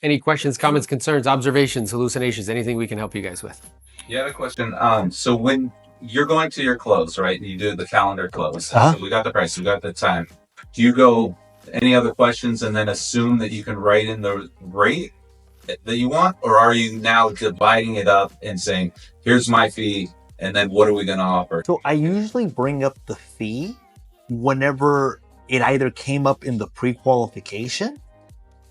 Any questions, comments, concerns, observations, hallucinations, anything we can help you guys with? Yeah, I have a question. So when you're going to your close, right? You do the calendar close. So we got the price, we got the time. Do you go any other questions and then assume that you can write in the rate that you want, or are you now dividing it up and saying, "Here's my fee, and then what are we going to offer?" So I usually bring up the fee whenever it either came up in the pre-qualification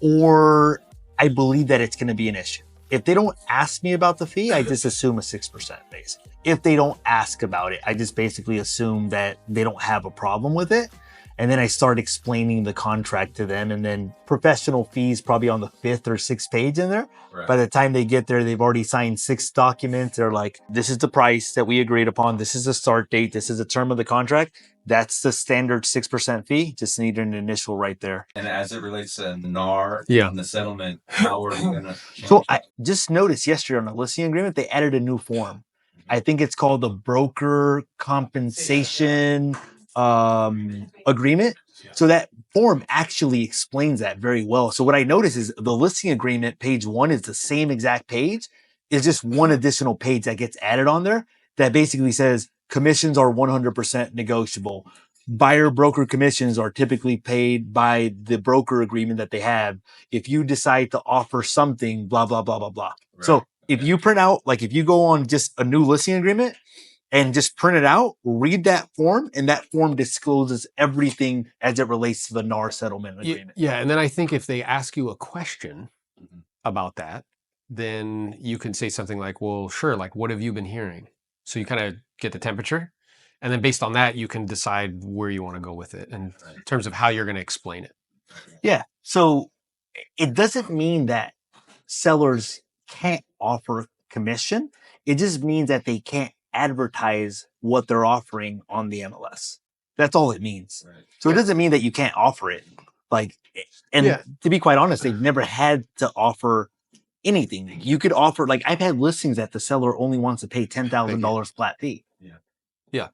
or I believe that it's going to be an issue. If they don't ask me about the fee, I just assume a 6% basically. If they don't ask about it, I just basically assume that they don't have a problem with it. And then I start explaining the contract to them, and then professional fees probably on the 5th or 6th page in there. Right. By the time they get there, they've already signed 6 documents. They're like, this is the price that we agreed upon. This is the start date. This is the term of the contract. That's the standard 6% fee. Just need an initial right there. And as it relates to NAR Yeah. and the settlement, how are you going to? So I just noticed yesterday on the listing agreement, they added a new form. I think it's called the broker compensation agreement. So that form actually explains that very well. So what I noticed is the listing agreement, page 1 is the same exact page. It's just one additional page that gets added on there that basically says commissions are 100% negotiable. Buyer broker commissions are typically paid by the broker agreement that they have. If you decide to offer something, blah, blah, blah, blah, blah. Right. So if you print out, like if you go on just a new listing agreement and just print it out, read that form, and that form discloses everything as it relates to the NAR settlement agreement. Yeah, and then I think if they ask you a question about that, then you can say something like, well, sure, like, what have you been hearing? So you kind of get the temperature. And then based on that, you can decide where you want to go with it in terms of how you're going to explain it. Yeah. So it doesn't mean that sellers can't offer commission. It just means that they can't advertise what they're offering on the MLS. That's all it means. Right. So it doesn't mean that you can't offer it. Like, and to be quite honest, they've never had to offer anything. You could offer, like I've had listings that the seller only wants to pay $10,000 flat fee. Yeah.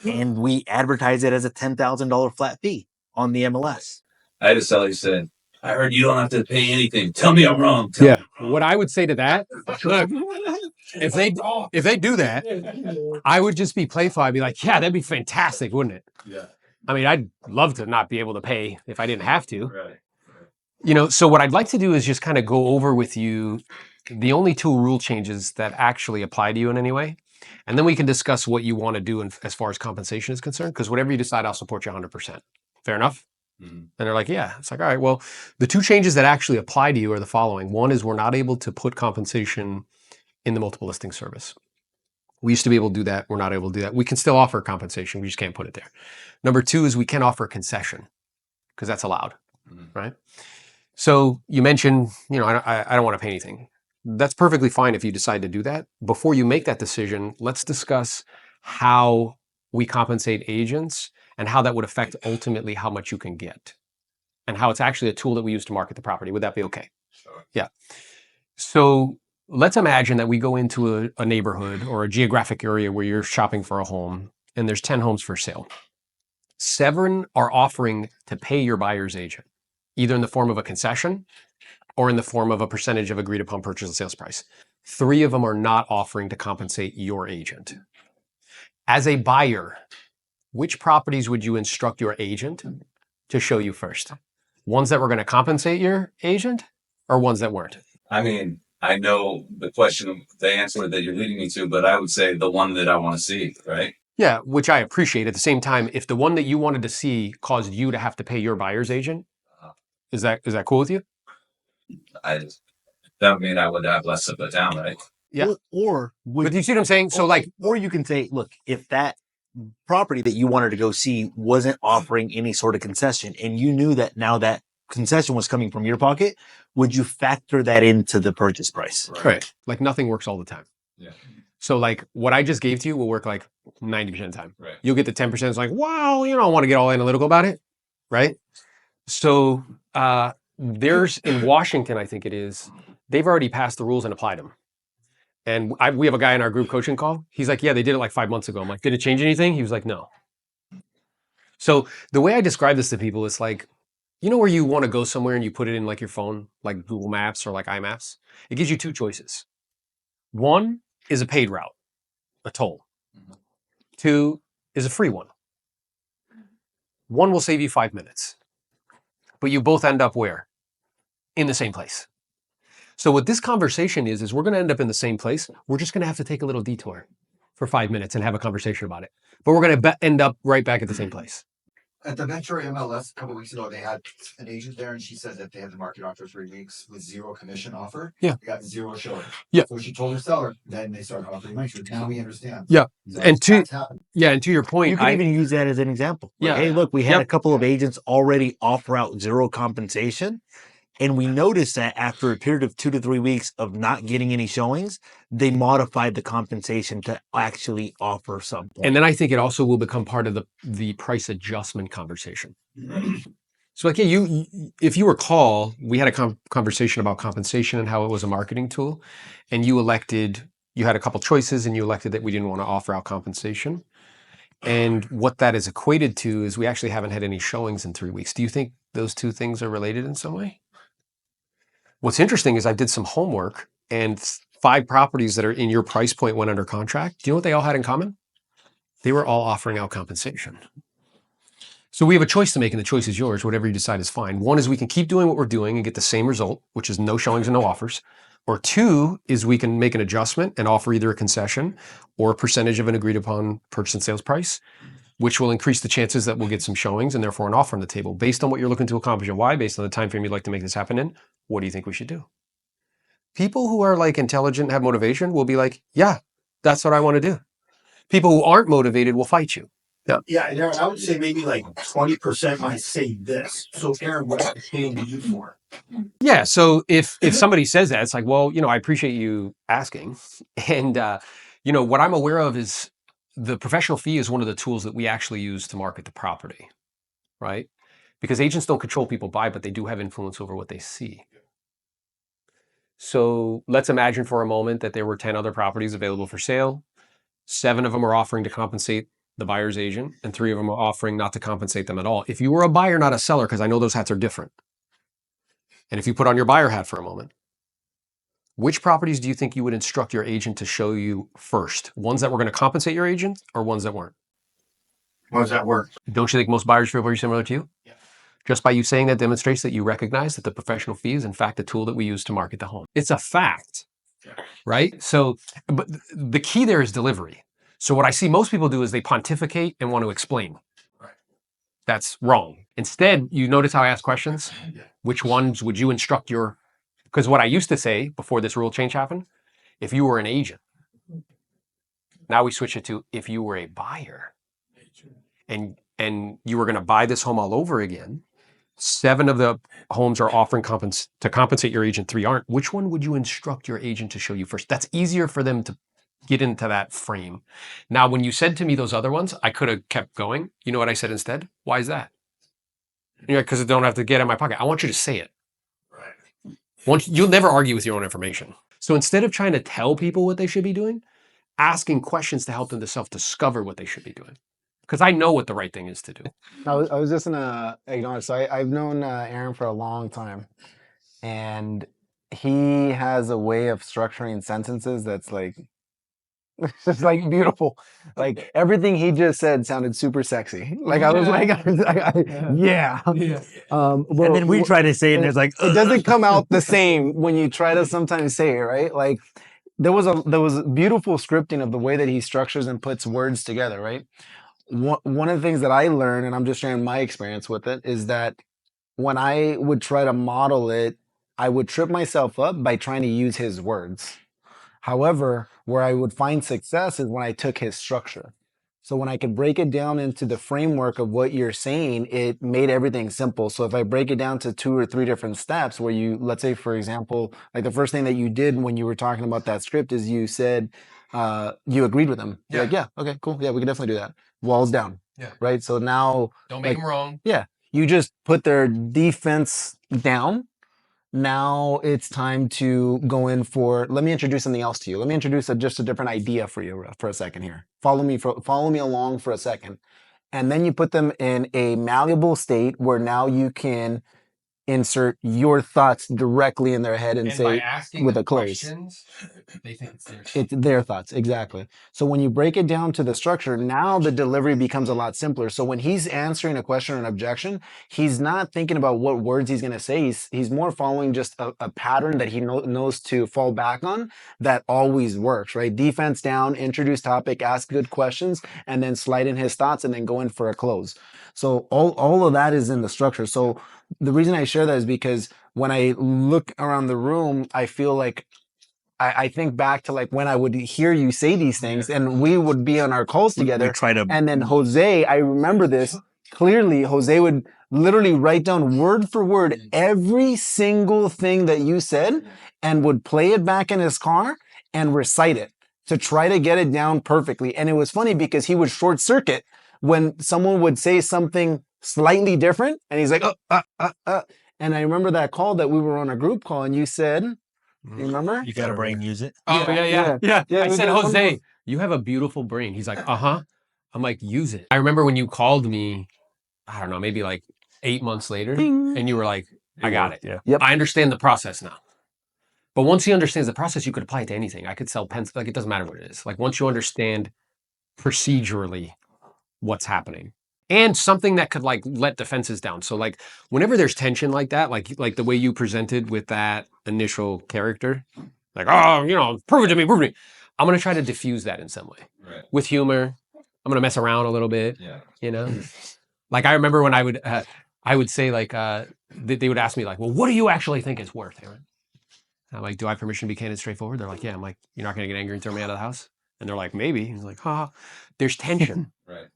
And we advertise it as a $10,000 flat fee on the MLS. I had a seller who said, "I heard you don't have to pay anything. Tell me I'm wrong." Tell me I'm wrong. What I would say to that, look, if they do that, I would just be playful. I'd be like, yeah, that'd be fantastic, wouldn't it? Yeah. I mean, I'd love to not be able to pay if I didn't have to. Right. You know, so what I'd like to do is just kind of go over with you the only 2 rule changes that actually apply to you in any way. And then we can discuss what you want to do as far as compensation is concerned, because whatever you decide, I'll support you 100%. Fair enough? Mm-hmm. And they're like, yeah. It's like, all right, well, the 2 changes that actually apply to you are the following. One is we're not able to put compensation in the multiple listing service. We used to be able to do that. We're not able to do that. We can still offer compensation. We just can't put it there. Number 2 is we can offer concession because that's allowed, right? So you mentioned, you know, I don't want to pay anything. That's perfectly fine if you decide to do that. Before you make that decision, let's discuss how we compensate agents and how that would affect ultimately how much you can get and how it's actually a tool that we use to market the property. Would that be okay? Sure. Yeah. So let's imagine that we go into a neighborhood or a geographic area where you're shopping for a home and there's 10 homes for sale. 7 are offering to pay your buyer's agent, either in the form of a concession or in the form of a percentage of agreed upon purchase and sales price. 3 of them are not offering to compensate your agent. As a buyer, which properties would you instruct your agent to show you first? Ones that were going to compensate your agent or ones that weren't? I mean, I know the answer that you're leading me to, but I would say the one that I want to see, right? Yeah, which I appreciate. At the same time, if the one that you wanted to see caused you to have to pay your buyer's agent, is that cool with you? That would mean I would have less of a down, right? Yeah. But you see what I'm saying? So or you can say, look, if that property that you wanted to go see wasn't offering any sort of concession and you knew that now that concession was coming from your pocket, would you factor that into the purchase price? Right. Like nothing works all the time. Yeah. So like what I just gave to you will work like 90% of the time. Right. You'll get the 10%. It's like, wow, you know, I want to get all analytical about it. Right. So there's in Washington, I think it is, they've already passed the rules and applied them. And we have a guy in our group coaching call. He's like, yeah, they did it like 5 months ago. I'm like, did it change anything? He was like, no. So the way I describe this to people is like, You know where you want to go somewhere and you put it in like your phone, like Google Maps or like iMaps? It gives you two choices. One is a paid route, a toll. Two is a free one. One will save you 5 minutes, but you both end up where? In the same place. So what this conversation is we're going to end up in the same place. We're just going to have to take a little detour for 5 minutes and have a conversation about it. But we're going to end up right back at the same place. At the Venture MLS a couple weeks ago, they had an agent there, and she said that they had the market after 3 weeks with zero commission offer. Yeah. They got zero showing. Yeah. So she told her seller, then they started offering nicer. Now we understand. Yeah. So And to that's happened. your point, You can even use that as an example. Like, Yeah. hey, look, we had Yep. a couple of agents already offer out zero compensation. And we noticed that after a period of 2 to 3 weeks of not getting any showings, they modified the compensation to actually offer something. and then I think it also will become part of the price adjustment conversation. So like, yeah, if you recall, we had a conversation about compensation and how it was a marketing tool, and you had a couple choices and you elected that we didn't want to offer out compensation. And what that is equated to is we actually haven't had any showings in 3 weeks. Do you think those two things are related in some way? What's interesting is I did some homework, and 5 properties that are in your price point went under contract. Do you know what they all had in common? They were all offering out compensation. So we have a choice to make, and the choice is yours. Whatever you decide is fine. One is we can keep doing what we're doing and get the same result, which is no showings and no offers. Or two is we can make an adjustment and offer either a concession or a percentage of an agreed upon purchase and sales price, which will increase the chances that we'll get some showings and therefore an offer on the table. Based on what you're looking to accomplish and why, based on the time frame you'd like to make this happen in, what do you think we should do? People who are like intelligent and have motivation will be like, yeah, that's what I want to do. People who aren't motivated will fight you. Yeah, and Aaron, I would say maybe like 20% might say this. So Aaron, what are paying you for? Yeah. So if somebody says that, it's like, well, I appreciate you asking. And, what I'm aware of is the professional fee is one of the tools that we actually use to market the property, right? Because agents don't control people buy, but they do have influence over what they see. So let's imagine for a moment that there were 10 other properties available for sale. 7 of them are offering to compensate the buyer's agent, and 3 of them are offering not to compensate them at all. If you were a buyer, not a seller, because I know those hats are different. And if you put on your buyer hat for a moment, which properties do you think you would instruct your agent to show you first? Ones that were going to compensate your agent or ones that weren't? How does that work? Don't you think most buyers feel very similar to you? Yeah. Just by you saying that demonstrates that you recognize that the professional fee is in fact a tool that we use to market the home. It's a fact, right? So, but the key there is delivery. So what I see most people do is they pontificate and want to explain. Right. That's wrong. Instead, you notice how I ask questions? Yeah. Which ones would you instruct because what I used to say before this rule change happened, if you were an agent, now we switch it to if you were a buyer and you were going to buy this home all over again, 7 of the homes are offering to compensate your agent, 3 aren't. Which one would you instruct your agent to show you first? That's easier for them to get into that frame. Now, when you said to me those other ones, I could have kept going. You know what I said instead? Why is that? Because I don't have to get in my pocket. I want you to say it. Right. You'll never argue with your own information. So instead of trying to tell people what they should be doing, asking questions to help them to self-discover what they should be doing. Because I know what the right thing is to do. I was just gonna acknowledge. So I've known Aaron for a long time, and he has a way of structuring sentences that's like, it's just like beautiful. Like everything he just said sounded super sexy. Like I was like, yeah. And then we try to say it, and it's like, it doesn't come out the same when you try to sometimes say it, right? Like there was beautiful scripting of the way that he structures and puts words together, right? One of the things that I learned, and I'm just sharing my experience with it, is that when I would try to model it, I would trip myself up by trying to use his words. However, where I would find success is when I took his structure. So when I could break it down into the framework of what you're saying, it made everything simple. So if I break it down to 2 or 3 different steps where let's say, for example, like the first thing that you did when you were talking about that script is you said, you agreed with him. You're like, yeah, okay, cool. Yeah, we can definitely do that. Walls down. Yeah. Right. So now Don't make them wrong. Yeah. You just put their defense down. Now it's time to go in for, let me introduce something else to you. Let me introduce just a different idea for you for a second here. Follow me along for a second. and then you put them in a malleable state where now you can insert your thoughts directly in their head and say with a close. They think it's their It's their thoughts, exactly. So when you break it down to the structure, now the delivery becomes a lot simpler. So when he's answering a question or an objection, he's not thinking about what words he's going to say. He's more following just a pattern that he knows to fall back on that always works, right? Defense down, introduce topic, ask good questions, and then slide in his thoughts and then go in for a close. So all of that is in the structure. So the reason I share that is because when I look around the room, I feel like I think back to like when I would hear you say these things and we would be on our calls together. We try to, And then Jose, I remember this clearly. Jose would literally write down word for word every single thing that you said and would play it back in his car and recite it to try to get it down perfectly. And it was funny because he would short circuit when someone would say something slightly different and he's like, And I remember that call that we were on a group call and you said, you remember? you got a brain, use it. Oh, yeah. I we said, got one Jose, you have a beautiful brain. He's like, uh-huh. I'm like, use it. I remember when you called me, I don't know, maybe like 8 months later, and you were like, I got it. Yeah. Yep. I understand the process now. But once he understands the process, you could apply it to anything. I could sell pens. Like, it doesn't matter what it is. Like, once you understand procedurally what's happening. And something that could like let defenses down. So like whenever there's tension like that, like the way you presented with that initial character, like, oh, you know, prove it to me, prove it to me. I'm going to try to diffuse that in some way. Right. With humor. I'm going to mess around a little bit, Yeah. you know? Like I remember when I would say like, they would ask me like, well, what do you actually think it's worth, Aaron? I'm like, do I have permission to be candid, straightforward? They're like, yeah. I'm like, you're not going to get angry and throw me out of the house? And they're like, maybe. He's like, ha, there's tension. Right.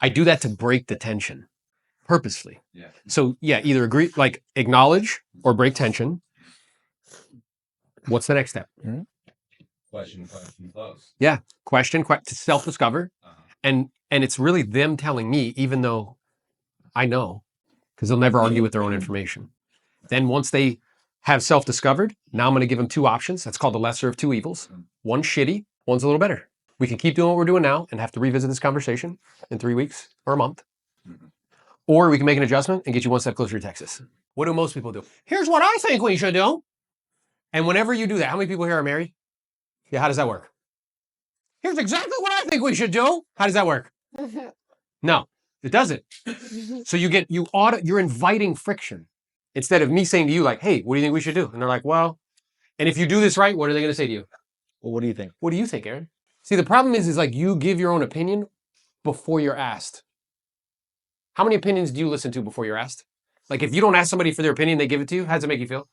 I do that to break the tension purposely. Yeah. So yeah, either agree, like acknowledge or break tension. What's the next step? Question, close. Yeah. Question, to self-discover. And it's really them telling me, even though I know, because they'll never argue with their own information. Then once they have self-discovered, now I'm going to give them two options. That's called the lesser of two evils. One's shitty, one's a little better. We can keep doing what we're doing now and have to revisit this conversation in 3 weeks or a month. Or we can make an adjustment and get you one step closer to Texas. What do most people do? Here's what I think we should do. And whenever you do that, how many people here are married? Yeah, how does that work? Here's exactly what I think we should do. How does that work? No, it doesn't. So you're inviting friction. Instead of me saying to you like, hey, what do you think we should do? And they're like, well, and if you do this right, what are they going to say to you? Well, what do you think? What do you think, Aaron? See, the problem is like you give your own opinion before you're asked. How many opinions do you listen to before you're asked? Like if you don't ask somebody for their opinion, they give it to you. How does it make you feel?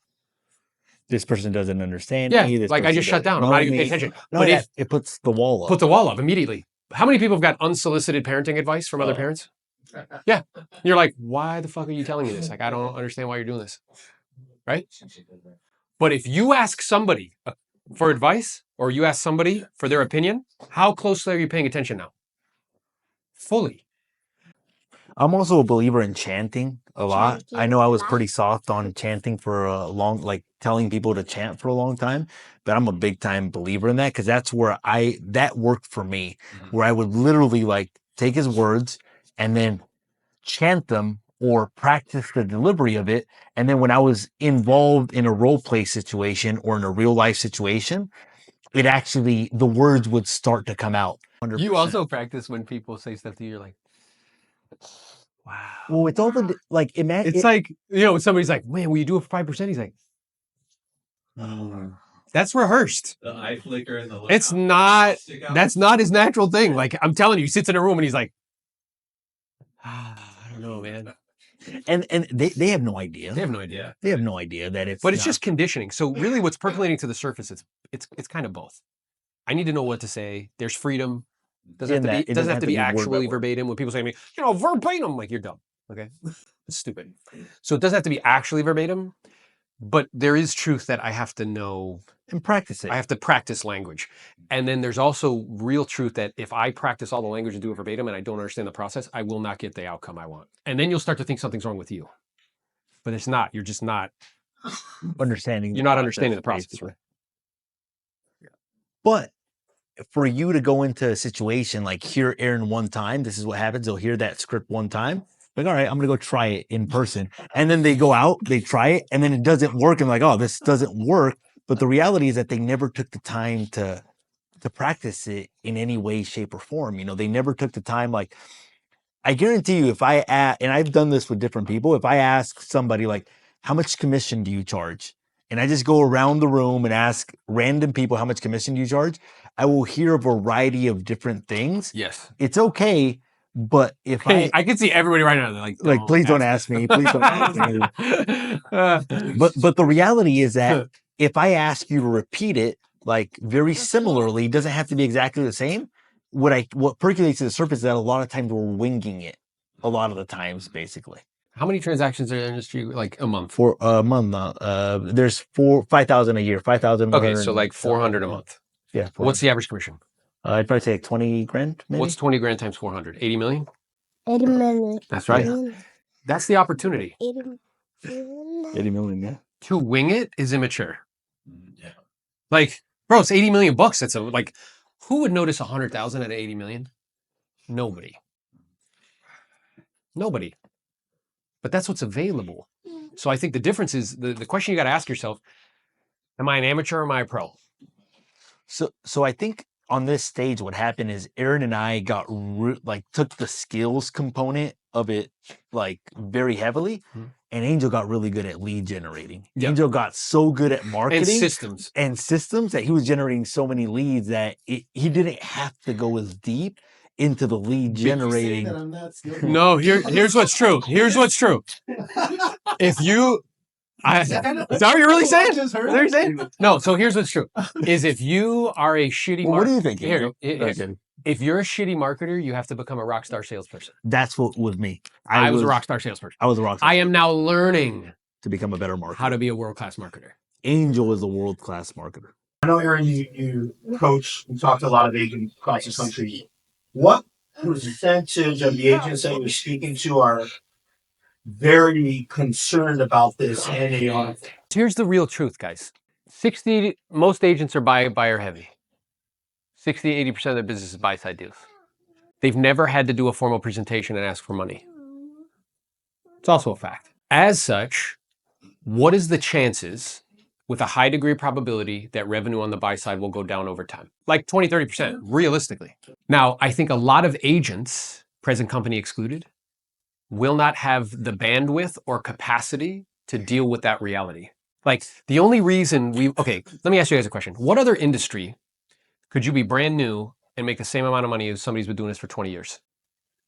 This person doesn't understand Yeah, me. This like I person just shut doesn't down. I'm know not even me. paying attention. No, But it puts the wall up. put the wall up immediately. How many people have got unsolicited parenting advice from other parents? Yeah. You're like, why the fuck are you telling me this? Like, I don't understand why you're doing this. Right? But if you ask somebody for advice or you ask somebody for their opinion, how closely are you paying attention now? Fully. I'm also a believer in chanting a lot. I know I was pretty soft on chanting for a long, like telling people to chant for a long time, but I'm a big time believer in that because that's where that worked for me, where I would literally like take his words and then chant them or practice the delivery of it. And then when I was involved in a role play situation or in a real life situation, the words would start to come out. 100%. You also practice when people say stuff to you, you're like, wow. Well, it's all the, like, It's like, you know, somebody's like, man, will you do it for 5%? He's like, that's rehearsed. The eye flicker and the look It's out. not, Stick out. that's not his natural thing. Like, I'm telling you, he sits in a room and he's like, I don't know, man. and they have no idea. They have no idea. They have no idea that it's. But it's not. just conditioning. So really what's percolating to the surface, it's kind of both. I need to know what to say. There's freedom. Doesn't have to be word by actually word. verbatim. When people say to me, you know, verbatim, I'm like, you're dumb. Okay. It's stupid. So it doesn't have to be actually verbatim, but there is truth that I have to know. And practice it. I have to practice language. And then there's also real truth that if I practice all the language and do it verbatim and I don't understand the process, I will not get the outcome I want. And then you'll start to think something's wrong with you. But it's not. You're just not understanding. You're not understanding the process. Basically. But for you to go into a situation like hear Aaron one time, this is what happens. They'll hear that script one time. Like, all right, I'm going to go try it in person. And then they go out, they try it, and then it doesn't work. And like, oh, this doesn't work. But the reality is that they never took the time to practice it in any way, shape, or form. You know, they never took the time. Like, I guarantee you, if I ask, and I've done this with different people, if I ask somebody like, how much commission do you charge? And I just go around the room and ask random people, how much commission do you charge? I will hear a variety of different things. Yes. It's okay, but if Hey, I can see everybody right now. They're like, please don't ask me. Please don't ask me. But the reality is that if I ask you to repeat it, like very similarly, it doesn't have to be exactly the same. What percolates to the surface is that a lot of times we're winging it. A lot of the times, basically. How many transactions are in the industry? Like a month? For a month, there's 5,000 a year, 5,000. Okay, so like 400 a month. Yeah. What's the average commission? I'd probably say like 20 grand, maybe. What's 20 grand times 400? 80 million? 80 million. That's right. Yeah. That's the opportunity. 80 million. 80 million, yeah. To wing it is immature. Yeah. Like, bro, it's 80 million bucks. That's like, who would notice 100,000 at 80 million? Nobody. But that's what's available. So I think the difference is the question you got to ask yourself, am I an amateur or am I a pro? So I think on this stage, what happened is Aaron and I got took the skills component of it like very heavily, and Angel got really good at lead generating. Yep. Angel got so good at marketing and systems that he was generating so many leads that he didn't have to go as deep into the lead generating. No, here's what's true. Here's what's true. If you is that what you're really saying? Is that what you're saying? No, so here's what's true. Is if you are a shitty marketer. What do you think? If you're a shitty marketer, you have to become a rock star salesperson. That's what with me. I was a rock star salesperson. I was a rock star. I am now learning to become a better marketer. How to be a world-class marketer. Angel is a world-class marketer. I know, Aaron, you coach and talk to a lot of agents across the country. What percentage of the agents that you're speaking to are very concerned about this NAR? Here's the real truth, guys. Most agents are buyer heavy. 60-80% of their business is buy side deals. They've never had to do a formal presentation and ask for money. It's also a fact. As such, what is the chances with a high degree of probability that revenue on the buy side will go down over time? Like 20-30%, realistically. Now, I think a lot of agents, present company excluded, will not have the bandwidth or capacity to deal with that reality. Like the only reason okay, let me ask you guys a question. What other industry could you be brand new and make the same amount of money as somebody's been doing this for 20 years?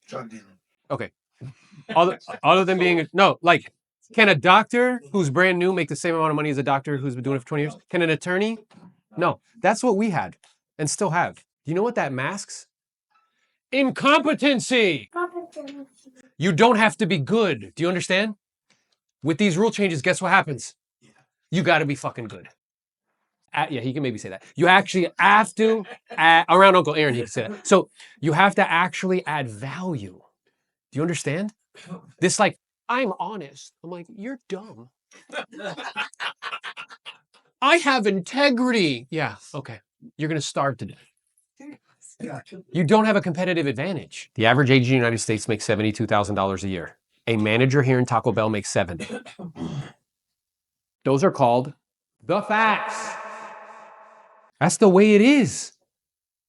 Drug dealing. Okay. Other than being, no, like, can a doctor who's brand new make the same amount of money as a doctor who's been doing it for 20 years? Can an attorney? No. That's what we had and still have. Do you know what that masks? Incompetency. You don't have to be good. Do you understand? With these rule changes, guess what happens? You got to be fucking good. Yeah, he can maybe say that. You actually have to, around Uncle Aaron, he can say that. So you have to actually add value. Do you understand? This like, I'm honest. I'm like, you're dumb. I have integrity. Yeah, okay. You're going to starve to death. You don't have a competitive advantage. The average age in the United States makes $72,000 a year. A manager here in Taco Bell makes $7. Those are called the facts. That's the way it is.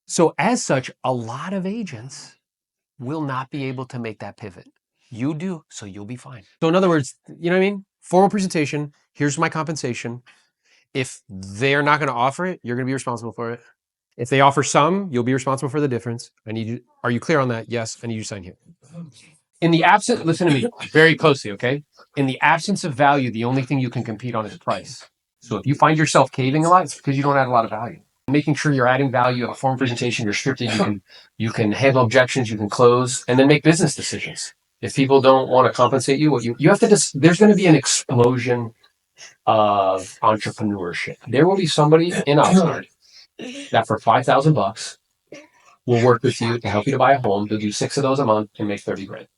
So as such, a lot of agents will not be able to make that pivot. You do, so you'll be fine. So in other words, you know what I mean? Formal presentation, here's my compensation. If they're not going to offer it, you're going to be responsible for it. If they offer some, you'll be responsible for the difference. Are you clear on that? Yes, I need you to sign here. In the absence, listen to me very closely, okay? In the absence of value, the only thing you can compete on is price. So if you find yourself caving a lot, it's because you don't add a lot of value. Making sure you're adding value, a formal presentation, you're scripted, you can handle objections, you can close, and then make business decisions. If people don't want to compensate you, you have to there's going to be an explosion of entrepreneurship. There will be somebody in Oxnard that for $5,000 will work with you to help you to buy a home. They'll do 6 of those a month and make 30 grand.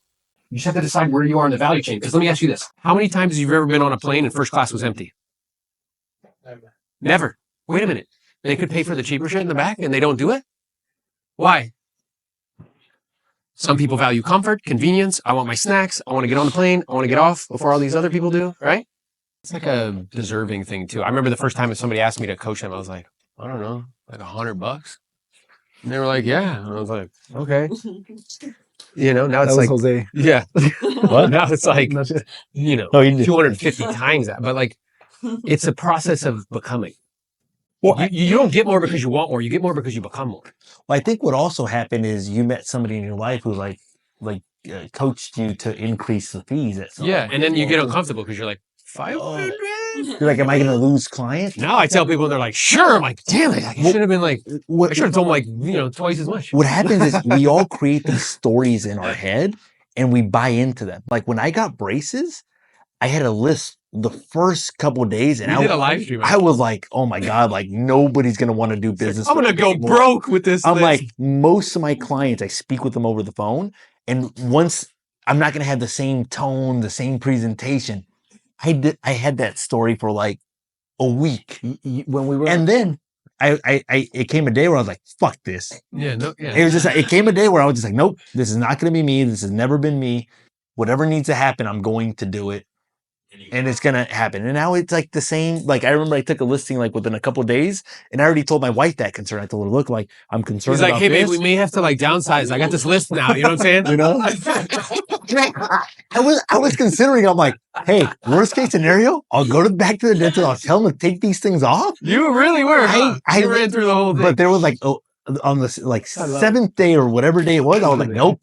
You just have to decide where you are in the value chain. Because let me ask you this. How many times have you ever been on a plane and first class was empty? Never. Wait a minute. They could pay for the cheaper shit in the back and they don't do it? Why? Some people value comfort, convenience. I want my snacks. I want to get on the plane. I want to get off before all these other people do, right? It's like a deserving thing too. I remember the first time if somebody asked me to coach them, I was like, I don't know, like $100. And they were like, yeah. And I was like, okay. You know, now it's That was like, Jose. yeah. What? Now it's like, No shit. you know, No, you did. 250 times that. But like, it's a process of becoming. Well, You don't get more because you want more. You get more because you become more. Well, I think what also happened is you met somebody in your life who coached you to increase the fees at some Yeah. point. And then you get uncomfortable because you're like, 500? You're like, am I going to lose clients? Now I tell people and they're like, sure. I'm like, damn it. I should have been like, I What, should have told them like, you know, twice as much. what happens is we all create these stories in our head and we buy into them. Like when I got braces, I had a list the first couple of days and We did a live stream. I was like, oh my God, like nobody's going to want to do business. I'm going to with me go anymore. broke with this. I'm list. like, most of my clients, I speak with them over the phone. And once I'm not going to have the same tone, the same presentation. I had that story for like a week. When we were And then it came a day where I was like, fuck this. yeah, no, yeah. It was just, it came a day where I was just like, nope, this is not going to be me. This has never been me. Whatever needs to happen, I'm going to do it. And it's going to happen. And now it's like the same. Like, I remember I took a listing like within a couple of days and I already told my wife that concern. I told her, look, like, I'm concerned He's like, about hey, babe, this. we may have to like downsize. I got this list now. You know what I'm saying? You know? I was considering, I'm like, hey, worst case scenario, I'll go back to the dentist. I'll tell them to take these things off. You really were. Huh? I You ran through the whole thing. But there was like, on the like I love seventh day or whatever day it was, I was like, nope.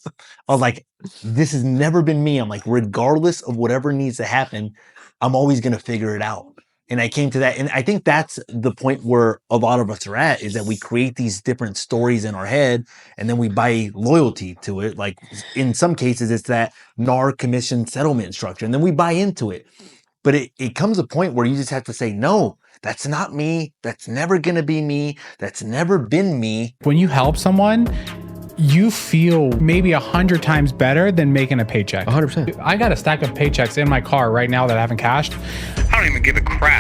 I was like, this has never been me. I'm like, regardless of whatever needs to happen, I'm always going to figure it out. And I came to that. And I think that's the point where a lot of us are at, is that we create these different stories in our head and then we buy loyalty to it. Like in some cases, it's that NAR commission settlement structure. And then we buy into it. But it comes a point where you just have to say, no, that's not me. That's never going to be me. That's never been me. When you help someone, you feel maybe 100 times better than making a paycheck. 100%. I got a stack of paychecks in my car right now that I haven't cashed. I don't even give a crap.